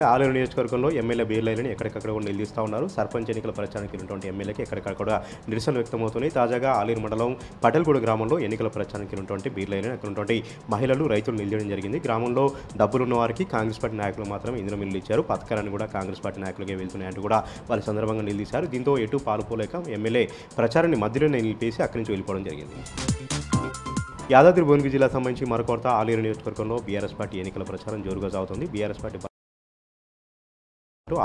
ఆలేరు నియోజకవర్గంలో ఎమ్మెల్యే బీర్లైలని ఎక్కడికక్కడ కూడా నిలదీస్తూ ఉన్నారు. సర్పంచ్ ఎన్నికల ప్రచారానికి వెళ్ళినటువంటి ఎమ్మెల్యేకి ఎక్కడికక్కడ కూడా నిరసనలు వ్యక్తమవుతున్నాయి. తాజాగా ఆలేరు మండలం పటల్గూడ గ్రామంలో ఎన్నికల ప్రచారానికి వెళ్ళినటువంటి బీర్లైలని అక్కడ ఉన్నటువంటి మహిళలు, రైతులు నిలదీయడం జరిగింది. గ్రామంలో డబ్బులున్న వారికి కాంగ్రెస్ పార్టీ నాయకులు మాత్రం ఇంధనం మిల్లు ఇచ్చారు. పథకాలను కూడా కాంగ్రెస్ పార్టీ నాయకులకే వెళ్తున్నాయంటూ కూడా వాళ్ళ సందర్భంగా నిలదీశారు. దీంతో ఎటు పాలుపోలేక ఎమ్మెల్యే ప్రచారాన్ని మధ్యలోనే నిలిపేసి అక్కడి నుంచి వెళ్ళిపోవడం జరిగింది. యాదాద్రి భువనగిరి జిల్లా సంబంధించి మరొకత ఆలేరు నియోజకవర్గంలో బీఆర్ఎస్ పార్టీ ఎన్నికల ప్రచారం జోరుగా సాగుతుంది. బీఆర్ఎస్ పార్టీ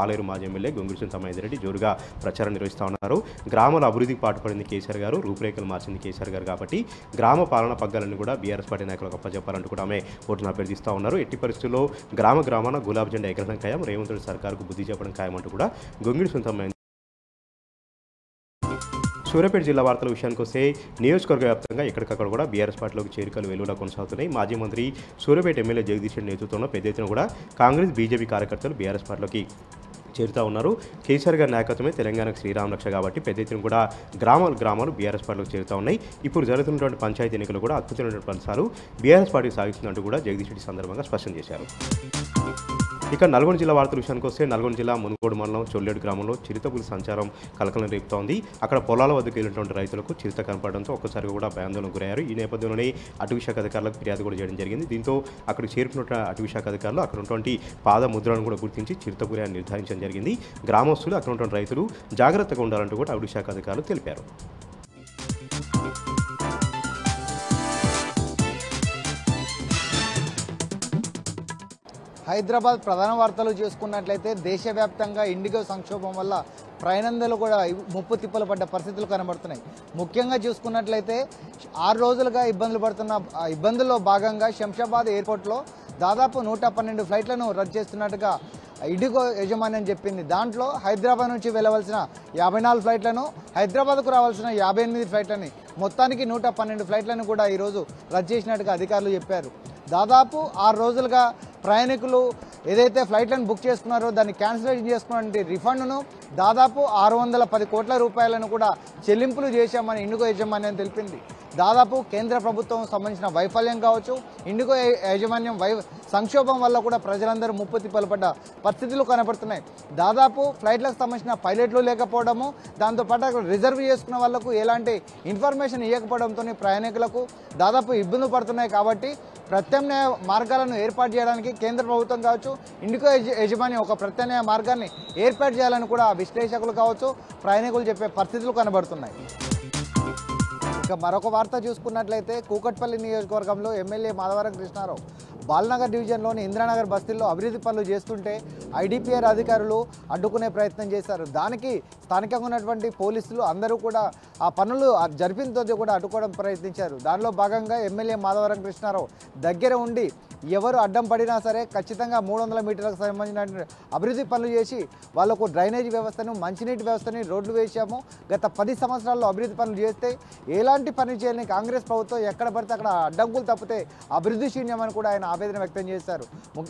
ఆలేరు మాజీ ఎమ్మెల్యే గొంగుడి చింతమనేనిరెడ్డి జోరుగా ప్రచారం నిర్వహిస్తూ ఉన్నారు. గ్రామాల అభివృద్ధికి పాటుపడింది కేసీఆర్ గారు, రూపురేఖలు మార్చింది కేసీఆర్ గారు కాబట్టి గ్రామ పాలన పగ్గాలన్నీ కూడా బీఆర్ఎస్ పార్టీ నాయకులకు అప్పచెప్పాలంటూ కూడా ఆమె ఓటును అభ్యర్థిస్తూ ఉన్నారు. ఎట్టి పరిస్థితుల్లో గ్రామాన గులాబీ జెండా ఎగరడం ఖాయం, రేవంత్ రెడ్డి సర్కారుకు బుద్ధి చెప్పడం ఖాయం అంటూ కూడా గొంగుడి చింతమనేని. సూర్యాపేట జిల్లా వార్తల విషయానికి వస్తే నియోజకవర్గ వ్యాప్తంగా ఎక్కడికక్కడ కూడా బీఆర్ఎస్ పార్టీలోకి చేరికలు వెలువలా కొనసాగుతున్నాయి. మాజీ మంత్రి సూర్యాపేట ఎమ్మెల్యే జగదీష్ రెడ్డి నేతృత్వంలో పెద్ద ఎత్తున కూడా కాంగ్రెస్, బీజేపీ కార్యకర్తలు బీఆర్ఎస్ పార్టీలోకి చేరుతూ ఉన్నారు. కేసీఆర్ గారి నాయకత్వమే తెలంగాణకు శ్రీరామ రక్ష కాబట్టి పెద్ద ఎత్తున కూడా గ్రామాలు బీఆర్ఎస్ పార్టీలోకి చేరుతూ ఉన్నాయి. ఇప్పుడు జరుగుతున్నటువంటి పంచాయతీ ఎన్నికలు కూడా అద్భుతమైనటువంటి ఫలితాలు బీఆర్ఎస్ పార్టీ సాగిస్తుందంటూ కూడా జగదీష్ రెడ్డి సందర్భంగా స్పష్టం చేశారు. ఇక నల్గొండ జిల్లా వార్తల విషయానికి వస్తే నల్గొండ జిల్లా మునుగోడు మండలం చొల్లేడు గ్రామంలో చిరుతపులి సంచారం కలకలం రేపుతోంది. అక్కడ పొలాల వద్దకు వెళ్ళినటువంటి రైతులకు చిరుత కనపడడంతో ఒక్కసారిగా కూడా భయాందోళనకు గురయ్యారు. ఈ నేపథ్యంలోనే అటవీశాఖ అధికారులకు ఫిర్యాదు కూడా చేయడం జరిగింది. దీంతో అక్కడికి చేరుకున్న అటవీశాఖ అధికారులు అక్కడ ఉన్నటువంటి పాదముద్రలను కూడా గుర్తించి చిరుతపులి అని నిర్ధారించడం జరిగింది. గ్రామస్తులు అక్కడ ఉన్నటువంటి రైతులు జాగ్రత్తగా ఉండాలంటూ కూడా అటవీశాఖ అధికారులు తెలిపారు. హైదరాబాద్ ప్రధాన వార్తలు చూసుకున్నట్లయితే దేశవ్యాప్తంగా ఇండిగో సంక్షోభం వల్ల ప్రయాణాలు కూడా ముప్పు తిప్పలు పడ్డ పరిస్థితులు కనబడుతున్నాయి. ముఖ్యంగా చూసుకున్నట్లయితే 6 రోజులుగా ఇబ్బందుల్లో భాగంగా శంషాబాద్ ఎయిర్పోర్ట్లో దాదాపు 112 ఫ్లైట్లను రద్దు చేస్తున్నట్టుగా ఇండిగో యాజమాన్యం చెప్పింది. దాంట్లో హైదరాబాద్ నుంచి వెళ్ళవలసిన 54 ఫ్లైట్లను, హైదరాబాద్కు రావాల్సిన 58 ఫ్లైట్లని, మొత్తానికి 112 ఫ్లైట్లను కూడా ఈరోజు రద్దు చేసినట్టుగా అధికారులు చెప్పారు. దాదాపు 6 రోజులుగా ప్రయాణికులు ఏదైతే ఫ్లైట్లను బుక్ చేసుకున్నారో దాన్ని క్యాన్సిలేషన్ చేసుకున్నటువంటి రిఫండ్ను దాదాపు 610 కోట్ల రూపాయలను కూడా చెల్లింపులు చేశామని ఇండిగో యాజమాన్యం తెలిపింది. దాదాపు కేంద్ర ప్రభుత్వం సంబంధించిన వైఫల్యం కావచ్చు, ఇండిగో యాజమాన్యం సంక్షోభం వల్ల కూడా ప్రజలందరూ ముప్పు తిప్పలు పడ్డ పరిస్థితులు కనబడుతున్నాయి. దాదాపు ఫ్లైట్లకు సంబంధించిన పైలట్లు లేకపోవడము, దాంతోపాటు అక్కడ రిజర్వ్ చేసుకున్న వాళ్లకు ఎలాంటి ఇన్ఫర్మేషన్ ఇవ్వకపోవడంతో ప్రయాణికులకు దాదాపు ఇబ్బందులు పడుతున్నాయి. కాబట్టి ప్రత్యామ్నాయ మార్గాలను ఏర్పాటు చేయడానికి కేంద్ర ప్రభుత్వం కావచ్చు, ఇండిగో యాజమాన్యం ఒక ప్రత్యామ్నాయ మార్గాన్ని ఏర్పాటు చేయాలని కూడా విశ్లేషకులు కావచ్చు, ప్రయాణికులు చెప్పే పరిస్థితులు కనబడుతున్నాయి. ఇక మరొక వార్త చూసుకున్నట్లయితే కూకట్పల్లి నియోజకవర్గంలో ఎమ్మెల్యే మాధవరం కృష్ణారావు బాలనగర్ డివిజన్లోని ఇంద్రానగర్ బస్తీల్లో అభివృద్ధి పనులు చేస్తుంటే ఐడిపిఆర్ అధికారులు అడ్డుకునే ప్రయత్నం చేశారు. దానికి స్థానికంగా ఉన్నటువంటి పోలీసులు అందరూ కూడా ఆ పనులు జరిపిన కూడా అడ్డుకోవడం ప్రయత్నించారు. దానిలో భాగంగా ఎమ్మెల్యే మాధవరం కృష్ణారావు దగ్గర ఉండి ఎవరు అడ్డం పడినా సరే ఖచ్చితంగా 300 మీటర్లకు సంబంధించిన అభివృద్ధి పనులు చేసి వాళ్లకు డ్రైనేజీ వ్యవస్థను, మంచినీటి వ్యవస్థని, రోడ్లు వేశాము. గత 10 సంవత్సరాల్లో అభివృద్ధి పనులు చేస్తే ఎలాంటి పని చేయాలని కాంగ్రెస్ ప్రభుత్వం ఎక్కడ పడితే అక్కడ అడ్డంకులు తప్పితే అభివృద్ధి శూన్యమని కూడా ఆయన ఆవేదన వ్యక్తం చేశారు.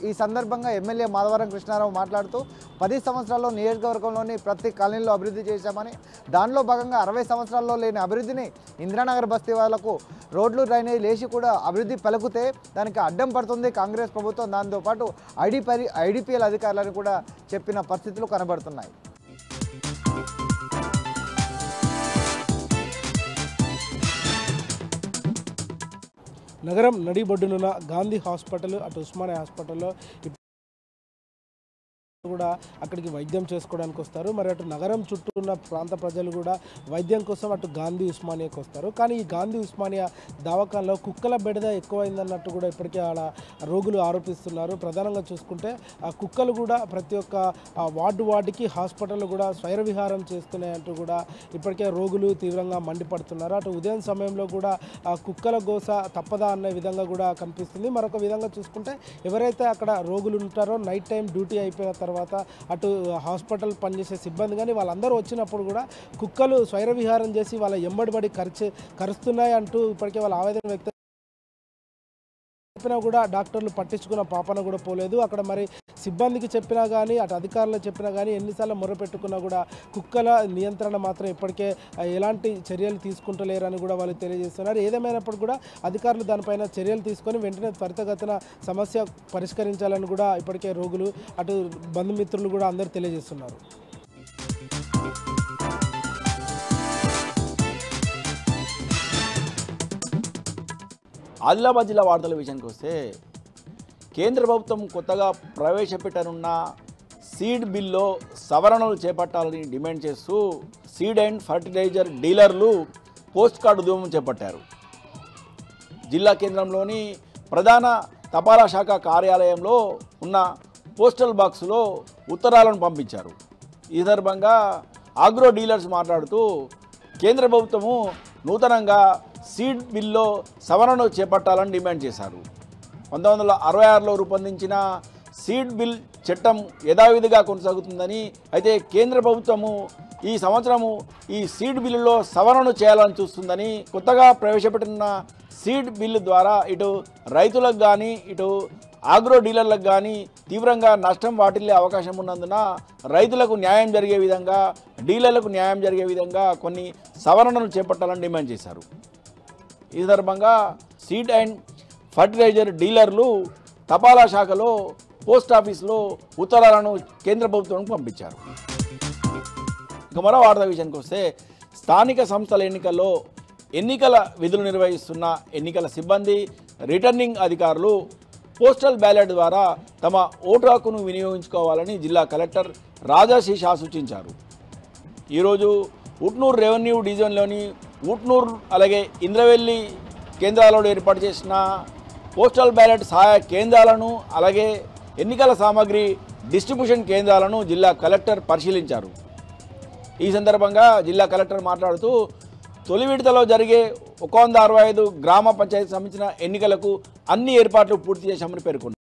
ఈ సందర్భంగా ఎమ్మెల్యే మాధవరం కృష్ణారావు మాట్లాడుతూ 10 సంవత్సరాల్లో నియోజకవర్గంలోని ప్రతి కాలనీలో అభివృద్ధి చేశామని, దానిలో భాగంగా 60 సంవత్సరాల్లో లేని అభివృద్ధిని ఇంద్రానగర్ బస్తీ వాళ్లకు రోడ్లు, డ్రైనేజీ లేచి కూడా అభివృద్ధి పలుకుతే దానికి అడ్డం పడుతుంది కాంగ్రెస్ ప్రభుత్వం. దాంతోపాటు ఐడిపిఎల్ అధికారులను కూడా చెప్పిన పరిస్థితులు కనబడుతున్నాయి. నగరం నడిబొడ్డునున్న గాంధీ హాస్పిటల్, అటు ఉస్మానియా హాస్పిటల్లో కూడా అక్కడికి వైద్యం చేసుకోవడానికి వస్తారు. మరి అటు నగరం చుట్టూ ఉన్న ప్రాంత ప్రజలు కూడా వైద్యం కోసం అటు గాంధీ ఉస్మానియాకి వస్తారు. కానీ ఈ గాంధీ ఉస్మానియా దవాఖానలో కుక్కల బెడద ఎక్కువైందన్నట్టు కూడా ఇప్పటికే ఆడ రోగులు ఆరోపిస్తున్నారు. ప్రధానంగా చూసుకుంటే ఆ కుక్కలు కూడా ప్రతి ఒక్క వార్డుకి హాస్పిటల్ కూడా స్వైర విహారం చేస్తున్నాయంటూ కూడా ఇప్పటికే రోగులు తీవ్రంగా మండిపడుతున్నారు. అటు ఉదయం సమయంలో కూడా ఆ కుక్కల గోస తప్పదా అనే విధంగా కూడా కనిపిస్తుంది. మరొక విధంగా చూసుకుంటే ఎవరైతే అక్కడ రోగులు ఉంటారో నైట్ టైం డ్యూటీ అయిపోయిన తర్వాత అటు హాస్పిటల్ పనిచేసే సిబ్బంది కానీ వాళ్ళందరూ వచ్చినప్పుడు కూడా కుక్కలు స్వైర విహారం చేసి వాళ్ళ ఎంబడిబడి కరుస్తున్నాయి అంటూ ఇప్పటికే వాళ్ళ ఆవేదన వ్యక్తం చెప్పినా కూడా డాక్టర్లు పట్టించుకున్న పాపన కూడా పోలేదు. అక్కడ మరి సిబ్బందికి చెప్పినా కానీ అటు అధికారులు చెప్పినా కానీ ఎన్నిసార్లు మొరపెట్టుకున్నా కూడా కుక్కల నియంత్రణ మాత్రం ఇప్పటికే ఎలాంటి చర్యలు తీసుకుంటలేరని కూడా వాళ్ళు తెలియజేస్తున్నారు. ఏదేమైనప్పుడు కూడా అధికారులు దానిపైన చర్యలు తీసుకొని వెంటనే త్వరితగతిన సమస్య పరిష్కరించాలని కూడా ఇప్పటికే రోగులు అటు బంధుమిత్రులు కూడా అందరూ తెలియజేస్తున్నారు. ఆదిలాబాద్ జిల్లా వార్తల విషయానికి వస్తే కేంద్ర ప్రభుత్వం కొత్తగా ప్రవేశపెట్టనున్న సీడ్ బిల్లో సవరణలు చేపట్టాలని డిమాండ్ చేస్తూ సీడ్ అండ్ ఫర్టిలైజర్ డీలర్లు పోస్ట్ కార్డు ఉద్యమం చేపట్టారు. జిల్లా కేంద్రంలోని ప్రధాన తపాలా శాఖ కార్యాలయంలో ఉన్న పోస్టల్ బాక్సులో ఉత్తరాలను పంపించారు. ఈ సందర్భంగా ఆగ్రో డీలర్స్ మాట్లాడుతూ కేంద్ర ప్రభుత్వము నూతనంగా సీడ్ బిల్లో సవరణ చేపట్టాలని డిమాండ్ చేశారు. 1966లో రూపొందించిన సీడ్ బిల్ చట్టం యథావిధిగా కొనసాగుతుందని, అయితే కేంద్ర ప్రభుత్వము ఈ సంవత్సరము ఈ సీడ్ బిల్లులో సవరణ చేయాలని చూస్తుందని, కొత్తగా ప్రవేశపెట్టిన సీడ్ బిల్లు ద్వారా ఇటు రైతులకు కానీ ఇటు ఆగ్రో డీలర్లకు కానీ తీవ్రంగా నష్టం వాటిల్లే అవకాశం ఉన్నందున రైతులకు న్యాయం జరిగే విధంగా డీలర్లకు న్యాయం జరిగే విధంగా కొన్ని సవరణలు చేపట్టాలని డిమాండ్ చేశారు. ఈ సందర్భంగా సీడ్ అండ్ ఫర్టిలైజర్ డీలర్లు తపాలా శాఖలో పోస్ట్ ఆఫీసులో ఉత్తరాలను కేంద్ర ప్రభుత్వానికి పంపించారు. ఇక మరో వార్త విషయానికి వస్తే స్థానిక సంస్థల ఎన్నికల్లో ఎన్నికల విధులు నిర్వహిస్తున్న ఎన్నికల సిబ్బంది రిటర్నింగ్ అధికారులు పోస్టల్ బ్యాలెట్ ద్వారా తమ ఓటు హక్కును వినియోగించుకోవాలని జిల్లా కలెక్టర్ రాజాశీషా సూచించారు. ఈరోజు ఉట్నూరు రెవెన్యూ డివిజన్లోని ఉట్నూరు అలాగే ఇంద్రవెల్లి కేంద్రాలలో ఏర్పాటు చేసిన పోస్టల్ బ్యాలెట్ సహాయ కేంద్రాలను అలాగే ఎన్నికల సామాగ్రి డిస్ట్రిబ్యూషన్ కేంద్రాలను జిల్లా కలెక్టర్ పరిశీలించారు. ఈ సందర్భంగా జిల్లా కలెక్టర్ మాట్లాడుతూ తొలి విడతలో జరిగే 165 గ్రామ పంచాయతీ సంబంధించిన ఎన్నికలకు అన్ని ఏర్పాట్లు పూర్తి చేశామని పేర్కొన్నారు.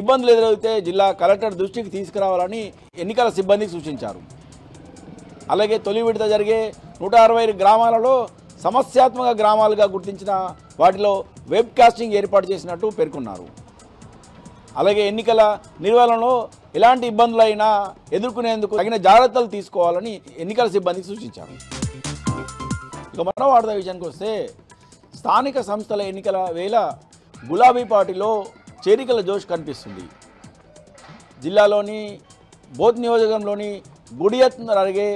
ఇబ్బందులు ఎదురైతే జిల్లా కలెక్టర్ దృష్టికి తీసుకురావాలని ఎన్నికల సిబ్బందికి సూచించారు. అలాగే తొలి విడత జరిగే 165 గ్రామాలలో సమస్యాత్మక గ్రామాలుగా గుర్తించిన వాటిలో వెబ్ కాస్టింగ్ ఏర్పాటు చేసినట్టు పేర్కొన్నారు. అలాగే ఎన్నికల నిర్వహణలో ఎలాంటి ఇబ్బందులైనా ఎదుర్కొనేందుకు తగిన జాగ్రత్తలు తీసుకోవాలని ఎన్నికల సిబ్బందికి సూచించారు. ఇక మరో వార్త విషయానికి వస్తే స్థానిక సంస్థల ఎన్నికల వేళ గులాబీ పార్టీలో చేరికల జోష్ కనిపిస్తుంది. జిల్లాలోని బోధ్ నియోజకవర్గంలోని గుడియత్నూర్ అలాగే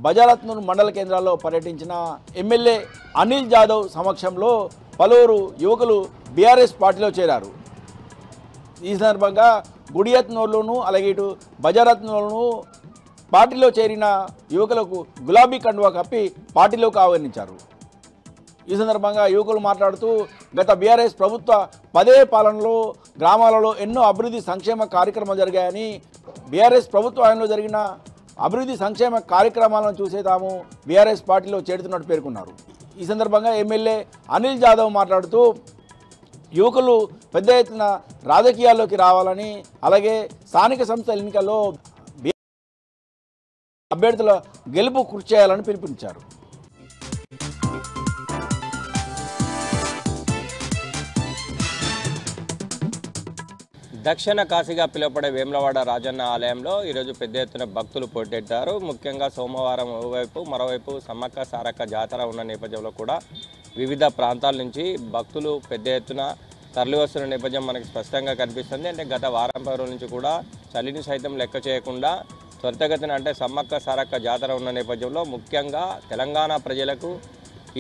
బజారత్నూర్ మండల కేంద్రాల్లో పర్యటించిన ఎమ్మెల్యే అనిల్ జాదవ్ సమక్షంలో పలువురు యువకులు బీఆర్ఎస్ పార్టీలో చేరారు. ఈ సందర్భంగా గుడియత్నూర్లోను అలాగే ఇటు బజారత్నూర్లోను పార్టీలో చేరిన యువకులకు గులాబీ కండువా కప్పి పార్టీలోకి ఆహ్వానించారు. ఈ సందర్భంగా యువకులు మాట్లాడుతూ గత బీఆర్ఎస్ ప్రభుత్వ 10 పాలనలో గ్రామాలలో ఎన్నో అభివృద్ధి సంక్షేమ కార్యక్రమాలు జరిగాయని, బీఆర్ఎస్ ప్రభుత్వ హయాంలో జరిగిన అభివృద్ధి సంక్షేమ కార్యక్రమాలను చూసే తాము బీఆర్ఎస్ పార్టీలో చేరుతున్నట్టు పేర్కొన్నారు. ఈ సందర్భంగా ఎమ్మెల్యే అనిల్ జాదవ్ మాట్లాడుతూ యువకులు పెద్ద ఎత్తున రాజకీయాల్లోకి రావాలని, అలాగే స్థానిక సంస్థల ఎన్నికల్లో అభ్యర్థుల గెలుపు కృషి చేయాలని పిలుపునిచ్చారు. దక్షిణ కాశీగా పిలువబడే వేములవాడ రాజన్న ఆలయంలో ఈరోజు పెద్ద ఎత్తున భక్తులు పోటెత్తారు. ముఖ్యంగా సోమవారం ఓవైపు మరోవైపు సమ్మక్క సారక్క జాతర ఉన్న నేపథ్యంలో కూడా వివిధ ప్రాంతాల నుంచి భక్తులు పెద్ద ఎత్తున తరలివస్తున్న నేపథ్యం మనకి స్పష్టంగా కనిపిస్తుంది. అంటే గత వారం రోజుల నుంచి కూడా చలిని సైతం లెక్క చేయకుండా త్వరితగతిన అంటే సమ్మక్క సారక్క జాతర ఉన్న నేపథ్యంలో ముఖ్యంగా తెలంగాణ ప్రజలకు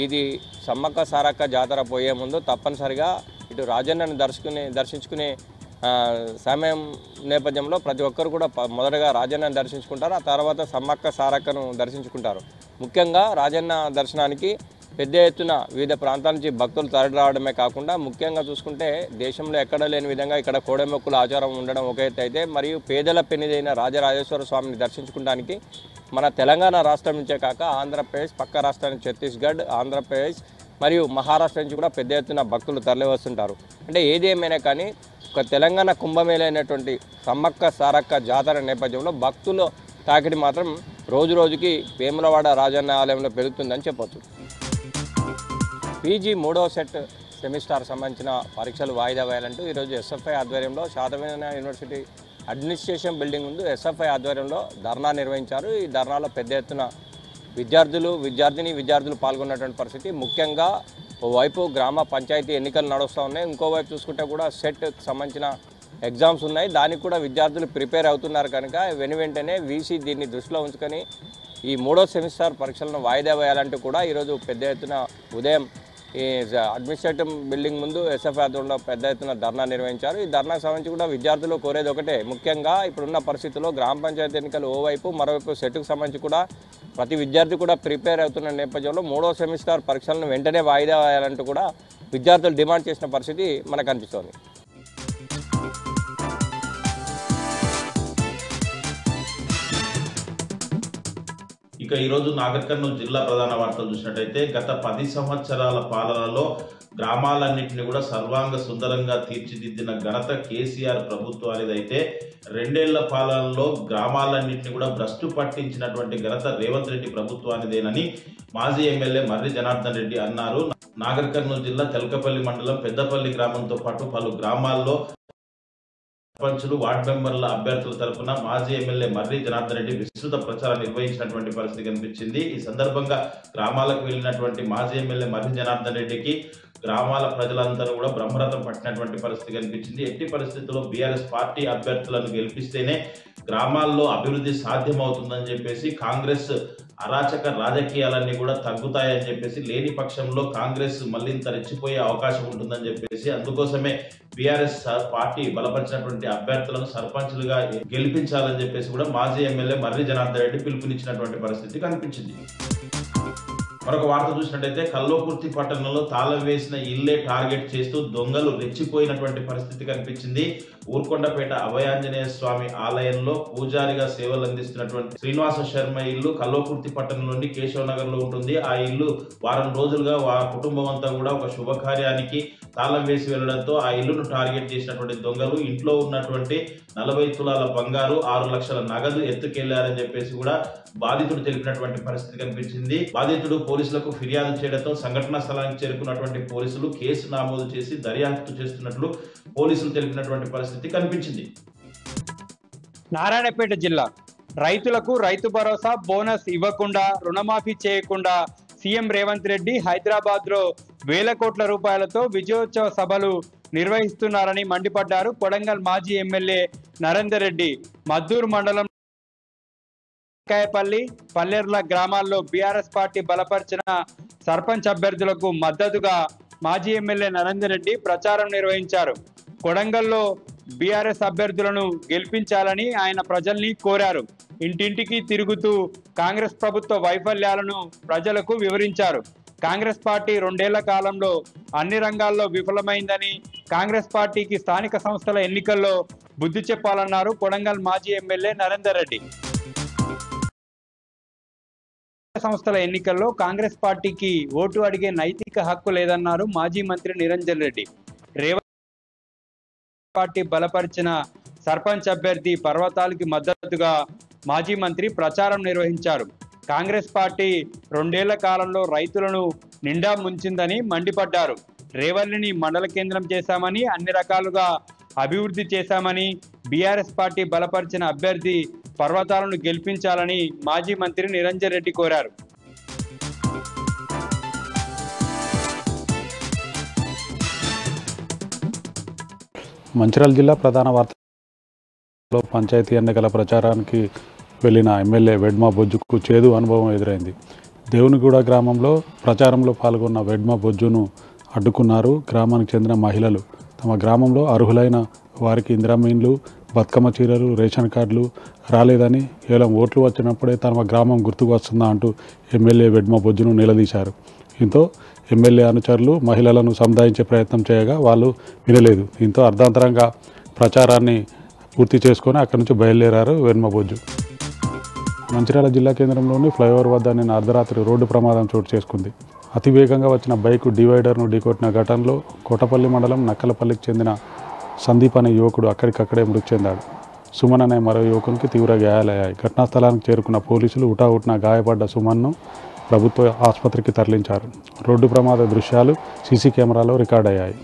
ఇది సమ్మక్క సారక్క జాతర పోయే ముందు తప్పనిసరిగా ఇటు రాజన్నను దర్శించుకునే సమయం నేపథ్యంలో ప్రతి ఒక్కరు కూడా మొదటగా రాజన్నను దర్శించుకుంటారు, ఆ తర్వాత సమ్మక్క సారక్కను దర్శించుకుంటారు. ముఖ్యంగా రాజన్న దర్శనానికి పెద్ద ఎత్తున వివిధ ప్రాంతాల నుంచి భక్తులు తరలి రావడమే కాకుండా ముఖ్యంగా చూసుకుంటే దేశంలో ఎక్కడ లేని విధంగా ఇక్కడ కోడెమొక్కుల ఆచారం ఉండడం ఒక ఎత్తు అయితే, మరియు పేదల పెన్నిదైన రాజరాజేశ్వర స్వామిని దర్శించుకోవడానికి మన తెలంగాణ రాష్ట్రం నుంచే కాక ఆంధ్రప్రదేశ్, పక్క రాష్ట్రానికి ఛత్తీస్గఢ్, ఆంధ్రప్రదేశ్ మరియు మహారాష్ట్ర నుంచి కూడా పెద్ద ఎత్తున భక్తులు తరలి వస్తుంటారు. అంటే ఏది ఏమైనా కానీ ఒక తెలంగాణ కుంభమేళైనటువంటి సమ్మక్క సారక్క జాతర నేపథ్యంలో భక్తుల తాకిడి మాత్రం రోజు రోజుకి వేములవాడ రాజన్న ఆలయంలో పెరుగుతుందని చెప్పొచ్చు. పీజీ 3వ సెట్ సెమిస్టార్ సంబంధించిన పరీక్షలు వాయిదా వేయాలంటూ ఈరోజు ఎస్ఎఫ్ఐ ఆధ్వర్యంలో శాతవాహన యూనివర్సిటీ అడ్మినిస్ట్రేషన్ బిల్డింగ్ ముందు ఎస్ఎఫ్ఐ ఆధ్వర్యంలో ధర్నా నిర్వహించారు. ఈ ధర్నాలో పెద్ద ఎత్తున విద్యార్థులు పాల్గొన్నటువంటి పరిస్థితి. ముఖ్యంగా ఓవైపు గ్రామ పంచాయతీ ఎన్నికలు నడుస్తూ ఉన్నాయి, ఇంకోవైపు చూసుకుంటే కూడా సెట్కి సంబంధించిన ఎగ్జామ్స్ ఉన్నాయి. దానికి కూడా విద్యార్థులు ప్రిపేర్ అవుతున్నారు కనుక వెంటనే వీసీ దీన్ని దృష్టిలో ఉంచుకొని ఈ 3వ సెమిస్టర్ పరీక్షలను వాయిదా వేయాలంటూ కూడా ఈరోజు పెద్ద ఎత్తున ఉదయం ఈ అడ్మినిస్ట్రేటివ్ బిల్డింగ్ ముందు ఎస్ఎఫ్ఐ ఆధ్వర్యంలో పెద్ద ఎత్తున ధర్నా నిర్వహించారు. ఈ ధర్నాకు సంబంధించి కూడా విద్యార్థులు కోరేది ఒకటే, ముఖ్యంగా ఇప్పుడున్న పరిస్థితుల్లో గ్రామ పంచాయతీ ఎన్నికలు ఓవైపు మరోవైపు సెట్కు సంబంధించి కూడా ప్రతి విద్యార్థి కూడా ప్రిపేర్ అవుతున్న నేపథ్యంలో 3వ సెమిస్టర్ పరీక్షలను వెంటనే వాయిదా వేయాలంటూ కూడా విద్యార్థులు డిమాండ్ చేసిన పరిస్థితి మనకు అనిపిస్తోంది. ఇక ఈరోజు నాగర్ కర్నూలు జిల్లా ప్రధాన వార్తలు చూసినట్టయితే గత 10 సంవత్సరాల పాలనలో గ్రామాలన్నింటినీ కూడా సర్వాంగ సుందరంగా తీర్చిదిద్దిన ఘనత కేసీఆర్ ప్రభుత్వానిదైతే 2 ఏళ్ల పాలనలో గ్రామాలన్నింటినీ కూడా భ్రష్టు పట్టించినటువంటి ఘనత రేవంత్ రెడ్డి ప్రభుత్వానిదేనని మాజీ ఎమ్మెల్యే మర్రి జనార్దన్ రెడ్డి అన్నారు. నాగర్ కర్నూలు జిల్లా తెలకపల్లి మండలం పెద్దపల్లి గ్రామంతో పాటు పలు గ్రామాల్లో సర్పంచులు వార్డు మెంబర్ల అభ్యర్థుల తరఫున మాజీ ఎమ్మెల్యే మర్రి జనార్దన్ రెడ్డి విస్తృత ప్రచారం నిర్వహించినటువంటి పరిస్థితి కనిపించింది. ఈ సందర్భంగా గ్రామాలకు వెళ్లినటువంటి మాజీ ఎమ్మెల్యే మర్రి జనార్దన్ రెడ్డికి గ్రామాల ప్రజలందరూ కూడా బ్రహ్మరథం పట్టినటువంటి పరిస్థితి కనిపించింది. ఎట్టి పరిస్థితుల్లో బీఆర్ఎస్ పార్టీ అభ్యర్థులను గెలిపిస్తేనే గ్రామాల్లో అభివృద్ధి సాధ్యమవుతుందని చెప్పేసి, కాంగ్రెస్ అరాచక రాజకీయాలన్నీ కూడా తగ్గుతాయని చెప్పేసి, లేని పక్షంలో కాంగ్రెస్ మళ్ళీంత రెచ్చిపోయే అవకాశం ఉంటుందని చెప్పేసి, అందుకోసమే బీఆర్ఎస్ పార్టీ బలపరిచినటువంటి అభ్యర్థులను సర్పంచులుగా గెలిపించాలని చెప్పేసి కూడా మాజీ ఎమ్మెల్యే మర్రి జనార్దన్ రెడ్డి పిలుపునిచ్చినటువంటి పరిస్థితి కనిపించింది. మరొక వార్త చూసినట్టయితే కల్వకుర్తి పట్టణంలో తాళం వేసిన ఇల్లే టార్గెట్ చేస్తూ దొంగలు రెచ్చిపోయినటువంటి పరిస్థితి కనిపించింది. ఊర్కొండపేట అభయాంజనేయ స్వామి ఆలయంలో పూజారిగా సేవలు అందిస్తున్నటువంటి శ్రీనివాస శర్మ ఇల్లు కల్వకుర్తి పట్టణంలోని కేశవనగర్ లో ఉంటుంది. ఆ ఇల్లు వారం రోజులుగా కుటుంబం అంతా కూడా ఒక శుభకార్యానికి తాళం వేసి వెళ్లడంతో ఆ ఇల్లును టార్గెట్ చేసినటువంటి దొంగలు ఇంట్లో ఉన్నటువంటి 40 తులాల బంగారు, 6 లక్షల నగదు ఎత్తుకెళ్లారని చెప్పేసి కూడా బాధితుడు తెలిపినటువంటి పరిస్థితి కనిపించింది. బాధితుడు పోలీసులకు ఫిర్యాదు చేయడంతో సంఘటనా స్థలానికి చేరుకున్నటువంటి పోలీసులు కేసు నమోదు చేసి దర్యాప్తు చేస్తున్నట్లు పోలీసులు తెలిపినటువంటి పరిస్థితి కనిపించింది. నారాయణపేట జిల్లా రైతులకు రైతు భరోసా బోనస్ ఇవ్వకుండా, రుణమాఫీ చేయకుండా సీఎం రేవంత్ రెడ్డి హైదరాబాద్ లో వేల కోట్ల రూపాయలతో విజయోత్సవ సభలు నిర్వహిస్తున్నారని మండిపడ్డారు. కొడంగల్ మాజీ ఎమ్మెల్యే నరేందర్ రెడ్డి మద్దూరు మండలం కాయపల్లి, పల్లెర్ల గ్రామాల్లో బీఆర్ఎస్ పార్టీ బలపరిచిన సర్పంచ్ అభ్యర్థులకు మద్దతుగా మాజీ ఎమ్మెల్యే నరేందర్ రెడ్డి ప్రచారం నిర్వహించారు. కొడంగల్లో బీఆర్ఎస్ అభ్యర్థులను గెలిపించాలని ఆయన ప్రజల్ని కోరారు. ఇంటింటికి తిరుగుతూ కాంగ్రెస్ ప్రభుత్వ వైఫల్యాలను ప్రజలకు వివరించారు. కాంగ్రెస్ పార్టీ 2 ఏళ్ల కాలంలో అన్ని రంగాల్లో విఫలమైందని, కాంగ్రెస్ పార్టీకి స్థానిక సంస్థల ఎన్నికల్లో బుద్ధి చెప్పాలన్నారు కొడంగల్ మాజీ ఎమ్మెల్యే నరేందర్ రెడ్డి. సంస్థల ఎన్నికల్లో కాంగ్రెస్ పార్టీకి ఓటు అడిగే నైతిక హక్కు లేదన్నారు మాజీ మంత్రి నిరంజన్ రెడ్డి. రేవంత్ పార్టీ బలపరిచిన సర్పంచ్ అభ్యర్థి పర్వతాలకి మద్దతుగా మాజీ మంత్రి ప్రచారం నిర్వహించారు. కాంగ్రెస్ పార్టీ 2 ఏళ్ల కాలంలో రైతులను నిండా ముంచిందని మండిపడ్డారు. రేవల్లిని మండల కేంద్రం చేశామని, అన్ని రకాలుగా అభివృద్ధి చేశామని, బీఆర్ఎస్ పార్టీ బలపరిచిన అభ్యర్థి పర్వతాలను గెలిపించాలని మాజీ మంత్రి నిరంజన్ రెడ్డి కోరారు. మంచిర్యాల జిల్లా ప్రధాన వార్తలో పంచాయతీ ఎన్నికల ప్రచారానికి వెళ్లిన ఎమ్మెల్యే వెడ్మా బొజ్జుకు చేదు అనుభవం ఎదురైంది. దేవునిగూడ గ్రామంలో ప్రచారంలో పాల్గొన్న వెడ్మా బొజ్జును అడ్డుకున్నారు. గ్రామానికి చెందిన మహిళలు తమ గ్రామంలో అర్హులైన వారికి ఇందిరమ్మ ఇండ్లు, బతుకమ్మ చీరలు, రేషన్ కార్డులు రాలేదని, కేవలం ఓట్లు వచ్చినప్పుడే తమ గ్రామం గుర్తుకు వస్తుందా అంటూ ఎమ్మెల్యే వెడ్మా బొజ్జును నిలదీశారు. దీంతో ఎమ్మెల్యే అనుచరులు మహిళలను సముదాయించే ప్రయత్నం చేయగా వాళ్ళు వినలేదు. దీంతో అర్ధాంతరంగా ప్రచారాన్ని పూర్తి చేసుకొని అక్కడి నుంచి బయలుదేరారు వెడ్మా బొజ్జు. మంచిర్యాల జిల్లా కేంద్రంలోని ఫ్లైఓవర్ వద్ద నిన్న అర్ధరాత్రి రోడ్డు ప్రమాదం చోటు చేసుకుంది. అతివేగంగా వచ్చిన బైకు డివైడర్ను ఢీకొట్టిన ఘటనలో కోటపల్లి మండలం నక్కలపల్లికి చెందిన సందీప్ అనే యువకుడు అక్కడికక్కడే మృతి చెందాడు. సుమన్ అనే మరో యువకునికి తీవ్ర గాయాలయ్యాయి. ఘటనా స్థలానికి చేరుకున్న పోలీసులు హుటాహుటిన గాయపడ్డ సుమన్ను ప్రభుత్వ ఆసుపత్రికి తరలించారు. రోడ్డు ప్రమాద దృశ్యాలు సీసీ కెమెరాలో రికార్డయ్యాయి.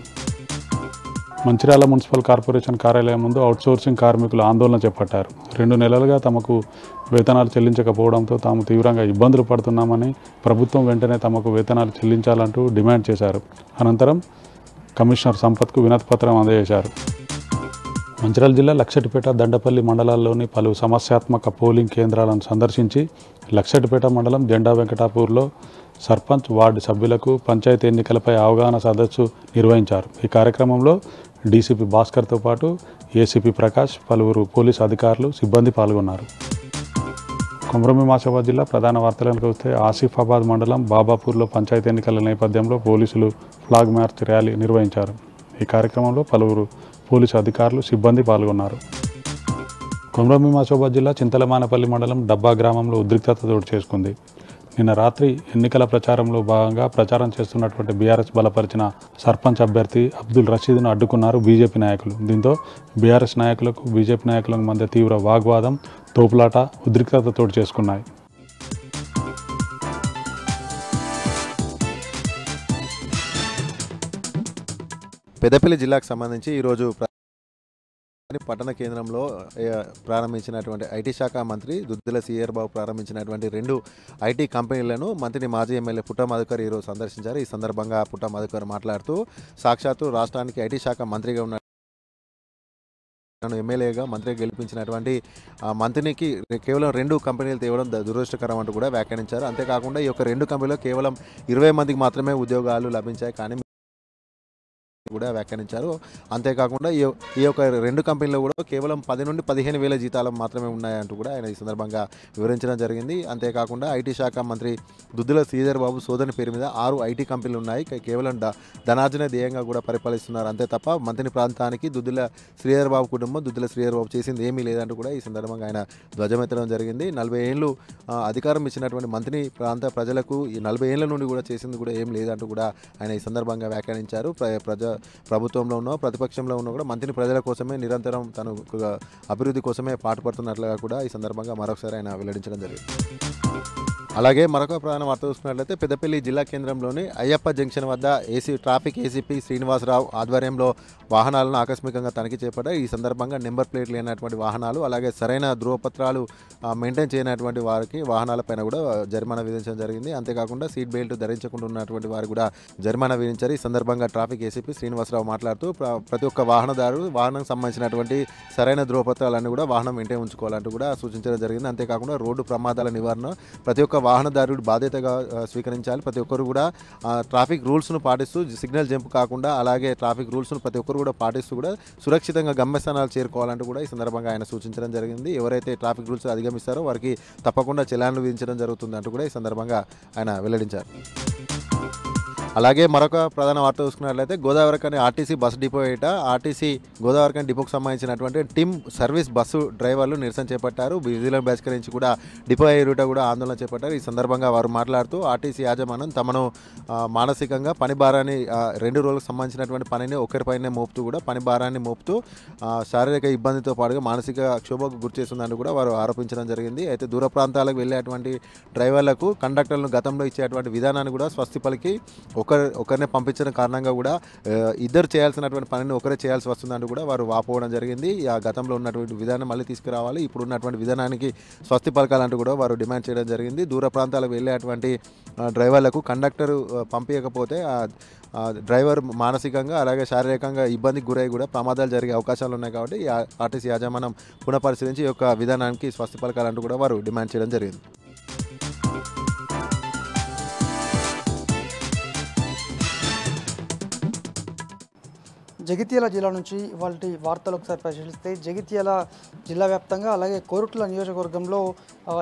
మంచిర్యాల మున్సిపల్ కార్పొరేషన్ కార్యాలయం ముందు అవుట్సోర్సింగ్ కార్మికులు ఆందోళన చేపట్టారు. 2 నెలలుగా తమకు వేతనాలు చెల్లించకపోవడంతో తాము తీవ్రంగా ఇబ్బందులు పడుతున్నామని, ప్రభుత్వం వెంటనే తమకు వేతనాలు చెల్లించాలంటూ డిమాండ్ చేశారు. అనంతరం కమిషనర్ సంపత్కు వినతిపత్రం అందజేశారు. మంచిర్యాల జిల్లా లక్షటిపేట, దండపల్లి మండలాల్లోని పలు సమస్యాత్మక పోలింగ్ కేంద్రాలను సందర్శించి లక్షటిపేట మండలం జెండా వెంకటాపూర్లో సర్పంచ్, వార్డు సభ్యులకు పంచాయతీ ఎన్నికలపై అవగాహన సదస్సు నిర్వహించారు. ఈ కార్యక్రమంలో డీసీపీ భాస్కర్తో పాటు ఏసీపీ ప్రకాష్, పలువురు పోలీసు అధికారులు, సిబ్బంది పాల్గొన్నారు. కొమరంభీం ఆసిఫాబాద్ జిల్లా ప్రధాన వార్తలకు వస్తే ఆసిఫాబాద్ మండలం బాబాపూర్లో పంచాయతీ ఎన్నికల నేపథ్యంలో పోలీసులు ఫ్లాగ్ మార్చ్ ర్యాలీ నిర్వహించారు. ఈ కార్యక్రమంలో పలువురు పోలీసు అధికారులు, సిబ్బంది పాల్గొన్నారు. కొమరంభీం ఆసిఫాబాద్ జిల్లా చింతలమానపల్లి మండలం డబ్బా గ్రామంలో ఉద్రిక్తత చోటు చేసుకుంది. నిన్న రాత్రి ఎన్నికల ప్రచారంలో భాగంగా ప్రచారం చేస్తున్నటువంటి బీఆర్ఎస్ బలపరిచిన సర్పంచ్ అభ్యర్థి అబ్దుల్ రషీద్ను అడ్డుకున్నారు బీజేపీ నాయకులు. దీంతో బీఆర్ఎస్ నాయకులకు, బీజేపీ నాయకులకు మధ్య తీవ్ర వాగ్వాదం, తోపులాట, ఉద్రిక్తత చోటు చేసుకున్నాయి. పెద్దపల్లి జిల్లాకు సంబంధించి ఈరోజు పట్టణ కేంద్రంలో ప్రారంభించినటువంటి ఐటీ శాఖ మంత్రి దుద్దిల సీఆర్ బాబు ప్రారంభించినటువంటి 2 ఐటీ కంపెనీలను మంత్రి మాజీ ఎమ్మెల్యే పుట్ట మధుకర్ ఈరోజు సందర్శించారు. ఈ సందర్భంగా పుట్ట మధుకర్ మాట్లాడుతూ సాక్షాత్తు రాష్ట్రానికి ఐటీ శాఖ మంత్రిగా ఉన్న ఎమ్మెల్యేగా మంత్రిగా గెలిపించినటువంటి మంత్రికి కేవలం 2 కంపెనీలు తేవడం దురదృష్టకరం అంటూ కూడా వ్యాఖ్యానించారు. అంతేకాకుండా ఈ యొక్క 2 కంపెనీలో కేవలం 20 మందికి మాత్రమే ఉద్యోగాలు లభించాయి కానీ కూడా వ్యాఖ్యానించారు. అంతేకాకుండా ఈ యొక్క 2 కంపెనీలు కూడా కేవలం 10 నుండి 15 వేల జీతాలు మాత్రమే ఉన్నాయంటూ కూడా ఆయన ఈ సందర్భంగా వివరించడం జరిగింది. అంతేకాకుండా ఐటీ శాఖ మంత్రి దుద్దిల శ్రీధర్ బాబు సోదరుని పేరు మీద 6 ఐటీ కంపెనీలు ఉన్నాయి. కేవలం ధనార్జన ధ్యేయంగా కూడా పరిపాలిస్తున్నారు. అంతే తప్ప మంత్రి ప్రాంతానికి దుద్దిల శ్రీధర్ బాబు కుటుంబం, దుద్దిల శ్రీధర్ బాబు చేసింది ఏమీ లేదంటూ కూడా ఈ సందర్భంగా ఆయన ధ్వజమెత్తడం జరిగింది. 40 ఏళ్ళు అధికారం ఇచ్చినటువంటి మంత్రి ప్రాంత ప్రజలకు ఈ 40 ఏళ్ల నుండి కూడా చేసింది కూడా ఏం లేదంటూ కూడా ఆయన ఈ సందర్భంగా వ్యాఖ్యానించారు. ప్రభుత్వంలో ఉన్న, ప్రతిపక్షంలో ఉన్న కూడా మంత్రిని ప్రజల కోసమే నిరంతరం తను అభివృద్ధి కోసమే పాటుపడుతున్నట్లుగా కూడా ఈ సందర్భంగా మరొకసారి ఆయన వెల్లడించడం జరిగింది. అలాగే మరొక ప్రధాన వార్త చూసుకున్నట్లయితే పెద్దపల్లి జిల్లా కేంద్రంలోని అయ్యప్ప జంక్షన్ వద్ద ట్రాఫిక్ ఏసీపీ శ్రీనివాసరావు ఆధ్వర్యంలో వాహనాలను ఆకస్మికంగా తనిఖీ చేపట్టారు. ఈ సందర్భంగా నెంబర్ ప్లేట్ లేనటువంటి వాహనాలు, అలాగే సరైన ధృవపత్రాలు మెయింటైన్ చేయనటువంటి వారికి వాహనాలపైన కూడా జరిమానా విధించడం జరిగింది. అంతేకాకుండా సీట్ బెల్ట్ ధరించకుండా ఉన్నటువంటి వారు కూడా జరిమానా విధించారు. ఈ సందర్భంగా ట్రాఫిక్ ఏసీపీ శ్రీనివాసరావు మాట్లాడుతూ ప్రతి ఒక్క వాహనదారుడు వాహనం సంబంధించినటువంటి సరైన ధృవపత్రాలన్నీ కూడా వాహనం మెయింటైన్ ఉంచుకోవాలంటూ కూడా సూచించడం జరిగింది. అంతేకాకుండా రోడ్డు ప్రమాదాల నివారణ ప్రతి ఒక్క వాహనదారుడు బాధ్యతగా స్వీకరించాలి. ప్రతి ఒక్కరు కూడా ట్రాఫిక్ రూల్స్ను పాటిస్తూ సిగ్నల్ జంప్ కాకుండా అలాగే ట్రాఫిక్ రూల్స్ను ప్రతి ఒక్కరు కూడా పాటిస్తూ కూడా సురక్షితంగా గమ్యస్థానాలు చేరుకోవాలంటూ కూడా ఈ సందర్భంగా ఆయన సూచించడం జరిగింది. ఎవరైతే ట్రాఫిక్ రూల్స్ అధిగమిస్తారో వారికి తప్పకుండా చలాన్లు విధించడం జరుగుతుంది అంటూ కూడా ఈ సందర్భంగా ఆయన వెల్లడించారు. అలాగే మరొక ప్రధాన వార్త చూసుకున్నట్లయితే గోదావరిఖని ఆర్టీసీ బస్సు డిపో ఏట ఆర్టీసీ గోదావరిఖని డిపోకు సంబంధించినటువంటి టీమ్ సర్వీస్ బస్సు డ్రైవర్లు నిరసన చేపట్టారు. విధులను బహిష్కరించి కూడా డిపో రూట కూడా ఆందోళన చేపట్టారు. ఈ సందర్భంగా వారు మాట్లాడుతూ ఆర్టీసీ యాజమాన్యం తమను మానసికంగా పని భారాన్ని 2 రోజులకు సంబంధించినటువంటి పనిని ఒకరిపైనే మోపుతూ కూడా పని భారాన్ని మోపుతూ శారీరక ఇబ్బందితో పాటుగా మానసిక క్షోభకు గురి చేస్తుందని కూడా వారు ఆరోపించడం జరిగింది. అయితే దూర ప్రాంతాలకు వెళ్ళేటువంటి డ్రైవర్లకు కండక్టర్లను గతంలో ఇచ్చేటువంటి విధానాన్ని కూడా స్వస్తి పలికి ఒకరినే పంపించిన కారణంగా కూడా ఇద్దరు చేయాల్సినటువంటి పనిని ఒకరే చేయాల్సి వస్తుందంటూ కూడా వారు వాపోవడం జరిగింది. ఆ గతంలో ఉన్నటువంటి విధానం మళ్ళీ తీసుకురావాలి, ఇప్పుడు ఉన్నటువంటి విధానానికి స్వస్తి పలకాలంటూ కూడా వారు డిమాండ్ చేయడం జరిగింది. దూర ప్రాంతాలకు వెళ్ళేటువంటి డ్రైవర్లకు కండక్టర్ పంపించకపోతే డ్రైవర్ మానసికంగా అలాగే శారీరకంగా ఇబ్బందికి గురై కూడా ప్రమాదాలు జరిగే అవకాశాలు ఉన్నాయి. కాబట్టి ఆర్టీసీ యాజమాన్యం పునఃపరిశీలించి ఈ యొక్క విధానానికి స్వస్తి పలకాలంటూ కూడా వారు డిమాండ్ చేయడం జరిగింది. జగిత్యాల జిల్లా నుంచి ఇవాళ వార్తలు ఒకసారి పరిశీలిస్తే జగిత్యాల జిల్లా వ్యాప్తంగా అలాగే కోరుట్ల నియోజకవర్గంలో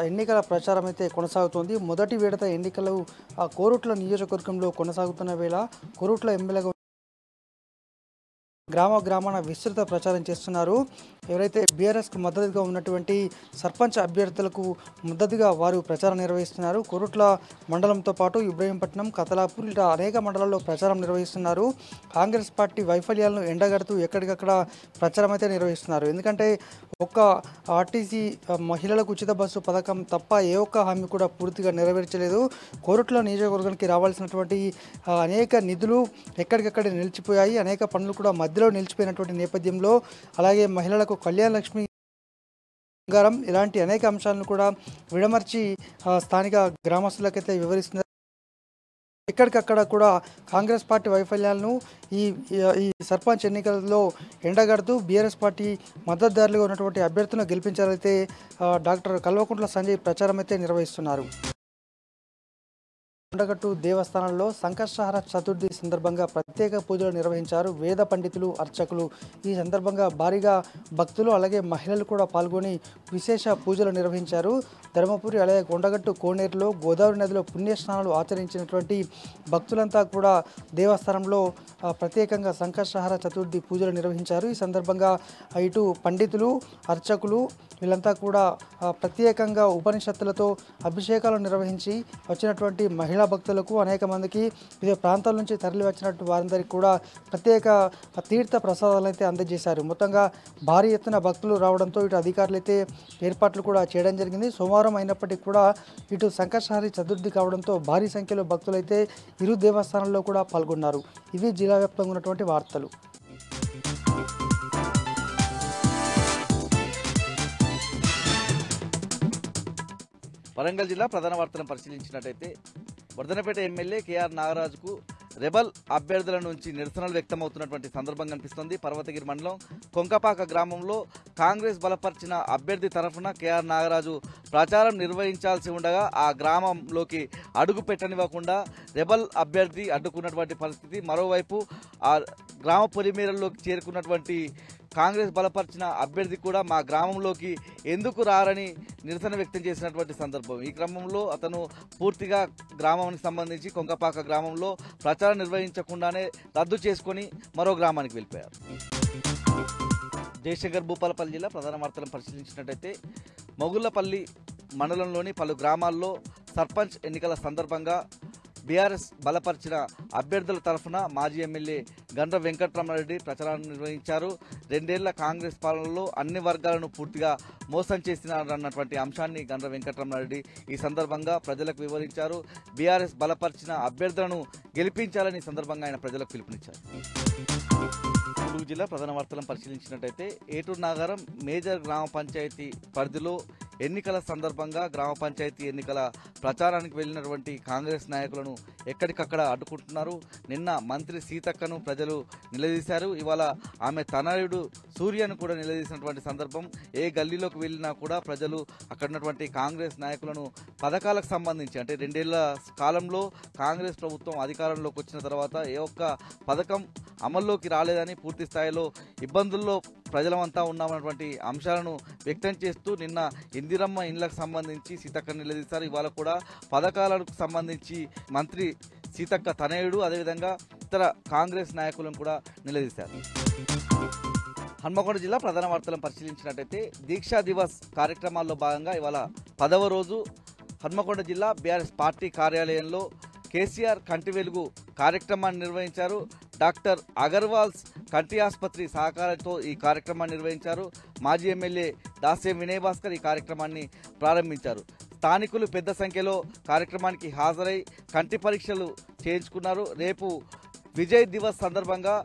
ఎన్నికల ప్రచారం అయితే కొనసాగుతోంది. మొదటి విడత ఎన్నికలు కోరుట్ల నియోజకవర్గంలో కొనసాగుతున్న వేళ కోరుట్ల ఎమ్మెల్యేగా గ్రామాన విస్తృత ప్రచారం చేస్తున్నారు. ఎవరైతే బీఆర్ఎస్కు మద్దతుగా ఉన్నటువంటి సర్పంచ్ అభ్యర్థులకు మద్దతుగా వారు ప్రచారం నిర్వహిస్తున్నారు. కోరుట్ల మండలంతో పాటు ఇబ్రహీంపట్నం, కతలాపూర్ ఇలా అనేక మండలాల్లో ప్రచారం నిర్వహిస్తున్నారు. కాంగ్రెస్ పార్టీ వైఫల్యాలను ఎండగడుతూ ఎక్కడికక్కడ ప్రచారం అయితే నిర్వహిస్తున్నారు. ఎందుకంటే ఒక్క ఆర్టీసీ మహిళలకు ఉచిత బస్సు పథకం తప్ప ఏ ఒక్క హామీ కూడా పూర్తిగా నెరవేర్చలేదు. కోరుట్ల నియోజకవర్గానికి రావాల్సినటువంటి అనేక నిధులు ఎక్కడికక్కడ నిలిచిపోయాయి. అనేక పనులు కూడా మధ్యలో నిలిచిపోయినటువంటి నేపథ్యంలో అలాగే మహిళలకు కళ్యాణ లక్ష్మి బంగారం ఇలాంటి అనేక అంశాలను కూడా విడమర్చి స్థానిక గ్రామస్తులకైతే వివరిస్తున్నారు. ఎక్కడికక్కడ కూడా కాంగ్రెస్ పార్టీ వైఫల్యాలను ఈ సర్పంచ్ ఎన్నికలలో ఎండగడుతూ బీఆర్ఎస్ పార్టీ మద్దతుదారులుగా ఉన్నటువంటి అభ్యర్థులను గెలిపించాలైతే డాక్టర్ కల్వకుంట్ల సంజయ్ ప్రచారం అయితే నిర్వహిస్తున్నారు. కొండగట్టు దేవస్థానంలో సంకష్టహార చతుర్థి సందర్భంగా ప్రత్యేక పూజలు నిర్వహించారు వేద పండితులు, అర్చకులు. ఈ సందర్భంగా భారీగా భక్తులు అలాగే మహిళలు కూడా పాల్గొని విశేష పూజలు నిర్వహించారు. ధర్మపురి అలాగే కొండగట్టు కోనేరులో గోదావరి నదిలో పుణ్యస్నానాలు ఆచరించినటువంటి భక్తులంతా కూడా దేవస్థానంలో ప్రత్యేకంగా సంకష్టహార చతుర్థి పూజలు నిర్వహించారు. ఈ సందర్భంగా ఇటు పండితులు, అర్చకులు వీళ్ళంతా కూడా ప్రత్యేకంగా ఉపనిషత్తులతో అభిషేకాలు నిర్వహించి వచ్చినటువంటి మహిళా భక్తులకు అనేక మందికి వివిధ ప్రాంతాల నుంచి తరలి వచ్చినట్టు వారందరికీ కూడా ప్రత్యేక తీర్థ ప్రసాదాలు అయితే అందజేశారు. మొత్తంగా భారీ ఎత్తున భక్తులు రావడంతో ఇటు అధికారులు అయితే ఏర్పాట్లు కూడా చేయడం జరిగింది. సోమవారం అయినప్పటికీ కూడా ఇటు సంకష్టహారి చతుర్థి కావడంతో భారీ సంఖ్యలో భక్తులు అయితే ఇరు దేవస్థానాల్లో కూడా పాల్గొన్నారు. ఇవి జిల్లా వ్యాప్తంగా ఉన్నటువంటి వార్తలు. వరంగల్ జిల్లా ప్రధాన వార్తలను పరిశీలించినట్టయితే వర్ధనపేట ఎమ్మెల్యే కేఆర్ నాగరాజుకు రెబల్ అభ్యర్థుల నుంచి నిరసనలు వ్యక్తమవుతున్నటువంటి సందర్భం కనిపిస్తోంది. పర్వతగిరి మండలం కొంకపాక గ్రామంలో కాంగ్రెస్ బలపరిచిన అభ్యర్థి తరఫున కేఆర్ నాగరాజు ప్రచారం నిర్వహించాల్సి ఉండగా ఆ గ్రామంలోకి అడుగు పెట్టనివ్వకుండా రెబల్ అభ్యర్థి అడ్డుకున్నటువంటి పరిస్థితి. మరోవైపు ఆ గ్రామ పొలిమేరల్లోకి చేరుకున్నటువంటి కాంగ్రెస్ బలపరిచిన అభ్యర్థి కూడా మా గ్రామంలోకి ఎందుకు రారని నిరసన వ్యక్తం చేసినటువంటి సందర్భం. ఈ క్రమంలో అతను పూర్తిగా గ్రామానికి సంబంధించి కొంకపాక గ్రామంలో ప్రచారం నిర్వహించకుండానే రద్దు చేసుకొని మరో గ్రామానికి వెళ్ళిపోయారు. జయశంకర్ భూపాలపల్లి జిల్లా ప్రధాన వార్తలను పరిశీలించినట్టయితే మొగుళ్లపల్లి మండలంలోని పలు గ్రామాల్లో సర్పంచ్ ఎన్నికల సందర్భంగా బీఆర్ఎస్ బలపరిచిన అభ్యర్థుల తరఫున మాజీ ఎమ్మెల్యే గండ్ర వెంకట్రామరెడ్డి ప్రచారాన్ని నిర్వహించారు. 2 ఏళ్ల కాంగ్రెస్ పాలనలో అన్ని వర్గాలను పూర్తిగా మోసం చేసినారన్నటువంటి అంశాన్ని గండ్ర వెంకట్రామరెడ్డి ఈ సందర్భంగా ప్రజలకు వివరించారు. బీఆర్ఎస్ బలపరిచిన అభ్యర్థులను గెలిపించాలని సందర్భంగా ఆయన ప్రజలకు పిలుపునిచ్చారు. ములుగు జిల్లా ప్రధాన వార్తలను పరిశీలించినట్టయితే ఏటూరు నాగారం మేజర్ గ్రామ పంచాయతీ పరిధిలో ఎన్నికల సందర్భంగా గ్రామ పంచాయతీ ఎన్నికల ప్రచారానికి వెళ్లినటువంటి కాంగ్రెస్ నాయకులను ఎక్కడికక్కడ అడ్డుకుంటున్నారు. నిన్న మంత్రి సీతక్కను ప్రజలు నిలదీశారు. ఇవాళ ఆమె తనయుడు సూర్యను కూడా నిలదీసినటువంటి సందర్భం. ఏ గల్లీలోకి వెళ్ళినా కూడా ప్రజలు అక్కడ ఉన్నటువంటి కాంగ్రెస్ నాయకులను పథకాలకు సంబంధించి అంటే 2 ఏళ్ల కాలంలో కాంగ్రెస్ ప్రభుత్వం అధికారంలోకి వచ్చిన తర్వాత ఏ ఒక్క పథకం అమల్లోకి రాలేదని పూర్తి స్థాయిలో ఇబ్బందుల్లో ప్రజలమంతా ఉన్నామన్నటువంటి అంశాలను వ్యక్తం చేస్తూ నిన్న ఇందిరమ్మ ఇండ్లకు సంబంధించి సీతక్క నిలదీశారు. ఇవాళ కూడా పథకాలకు సంబంధించి మంత్రి సీతక్క తనయుడు అదేవిధంగా ఇతర కాంగ్రెస్ నాయకులను కూడా నిలదీశారు. హన్మకొండ జిల్లా ప్రధాన వార్తలను పరిశీలించినట్టయితే దీక్షా దివస్ కార్యక్రమాల్లో భాగంగా ఇవాళ 10వ రోజు హన్మకొండ జిల్లా బీఆర్ఎస్ పార్టీ కార్యాలయంలో కేసీఆర్ కంటి వెలుగు కార్యక్రమాన్ని నిర్వహించారు. డాక్టర్ అగర్వాల్స్ కంటి ఆసుపత్రి సహకారంతో ఈ కార్యక్రమాన్ని నిర్వహించారు. మాజీ ఎమ్మెల్యే దాసే వినయ్ భాస్కర్ ఈ కార్యక్రమాన్ని ప్రారంభించారు. స్థానికులు పెద్ద సంఖ్యలో కార్యక్రమానికి హాజరై కంటి పరీక్షలు చేయించుకున్నారు. రేపు విజయ్ దివస్ సందర్భంగా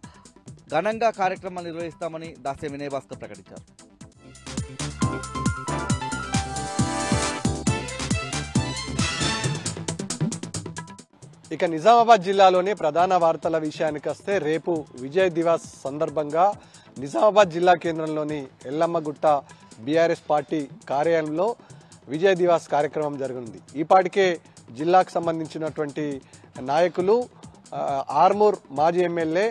ఘనంగా కార్యక్రమాలు నిర్వహిస్తామని దాసే వినయ్ భాస్కర్ ప్రకటించారు. ఇక నిజామాబాద్ జిల్లాలోని ప్రధాన వార్తల విషయానికి వస్తే రేపు విజయ్ దివస్ సందర్భంగా నిజామాబాద్ జిల్లా కేంద్రంలోని ఎల్లమ్మగుట్ట బీఆర్ఎస్ పార్టీ కార్యాలయంలో విజయ్ దివస్ కార్యక్రమం జరగనుంది. ఈపాటికే జిల్లాకు సంబంధించినటువంటి నాయకులు ఆర్మూర్ మాజీ ఎమ్మెల్యే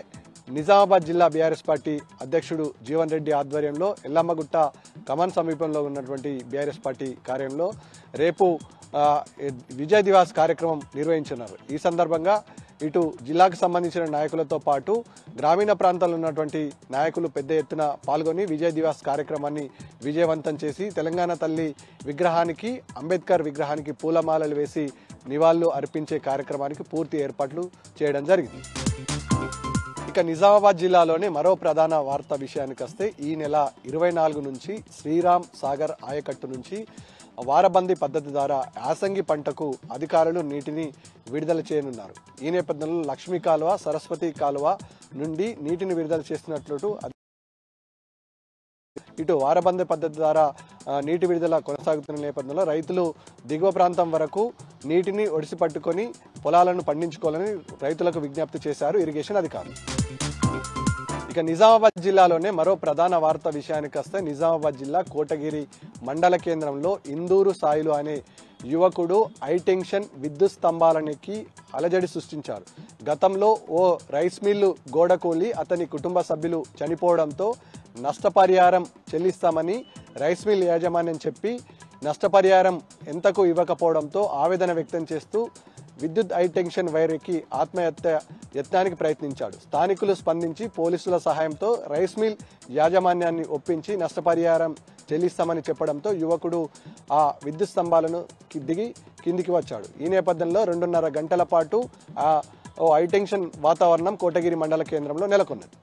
నిజామాబాద్ జిల్లా బీఆర్ఎస్ పార్టీ అధ్యక్షుడు జీవన్ రెడ్డి ఆధ్వర్యంలో ఎల్లమ్మగుట్ట కమన్ సమీపంలో ఉన్నటువంటి బీఆర్ఎస్ పార్టీ కార్యాలయంలో రేపు విజయ్ దివాస్ కార్యక్రమం నిర్వహించున్నారు. ఈ సందర్భంగా ఇటు జిల్లాకు సంబంధించిన నాయకులతో పాటు గ్రామీణ ప్రాంతాల్లో ఉన్నటువంటి నాయకులు పెద్ద ఎత్తున పాల్గొని విజయ్ దివాస్ కార్యక్రమాన్ని విజయవంతం చేసి తెలంగాణ తల్లి విగ్రహానికి, అంబేద్కర్ విగ్రహానికి పూలమాలలు వేసి నివాళులు అర్పించే కార్యక్రమానికి పూర్తి ఏర్పాట్లు చేయడం జరిగింది. ఇక నిజామాబాద్ జిల్లాలోని మరో ప్రధాన వార్త విషయానికి వస్తే ఈ నెల 24 నుంచి శ్రీరామ్ సాగర్ ఆయకట్టు నుంచి వారబందీ పద్ధతి ద్వారా యాసంగి పంటకు అధికారులు నీటిని విడుదల చేయనున్నారు. ఈ నేపథ్యంలో లక్ష్మీ కాలువ, సరస్వతి కాలువ నుండి నీటిని విడుదల చేస్తున్నట్లు ఇటు వారబందీ పద్ధతి ద్వారా నీటి విడుదల కొనసాగుతున్న నేపథ్యంలో రైతులు దిగువ ప్రాంతం వరకు నీటిని ఒడిసి పట్టుకొని పొలాలను పండించుకోవాలని రైతులకు విజ్ఞప్తి చేశారు ఇరిగేషన్ అధికారులు. ఇక నిజామాబాద్ జిల్లాలోనే మరో ప్రధాన వార్త విషయానికి వస్తే నిజామాబాద్ జిల్లా కోటగిరి మండల కేంద్రంలో ఇందూరు సాయిలు అనే యువకుడు హైటెన్షన్ విద్యుత్ స్తంభాలనికి అలజడి సృష్టించారు. గతంలో ఓ రైస్ మిల్లు గోడ కూలి అతని కుటుంబ సభ్యులు చనిపోవడంతో నష్టపరిహారం చెల్లిస్తామని రైస్ మిల్ యాజమాన్యం చెప్పి నష్టపరిహారం ఎంతకు ఇవ్వకపోవడంతో ఆవేదన వ్యక్తం చేస్తూ విద్యుత్ హైటెన్షన్ వైర్ ఎక్కి ఆత్మహత్య యత్నానికి ప్రయత్నించాడు. స్థానికులు స్పందించి పోలీసుల సహాయంతో రైస్ మిల్ యాజమాన్యాన్ని ఒప్పించి నష్టపరిహారం చెల్లిస్తామని చెప్పడంతో యువకుడు ఆ విద్యుత్ స్తంభాలను దిగి కిందికి వచ్చాడు. ఈ నేపథ్యంలో 2.5 గంటల పాటు హైటెన్షన్ వాతావరణం కోటగిరి మండల కేంద్రంలో నెలకొన్నది.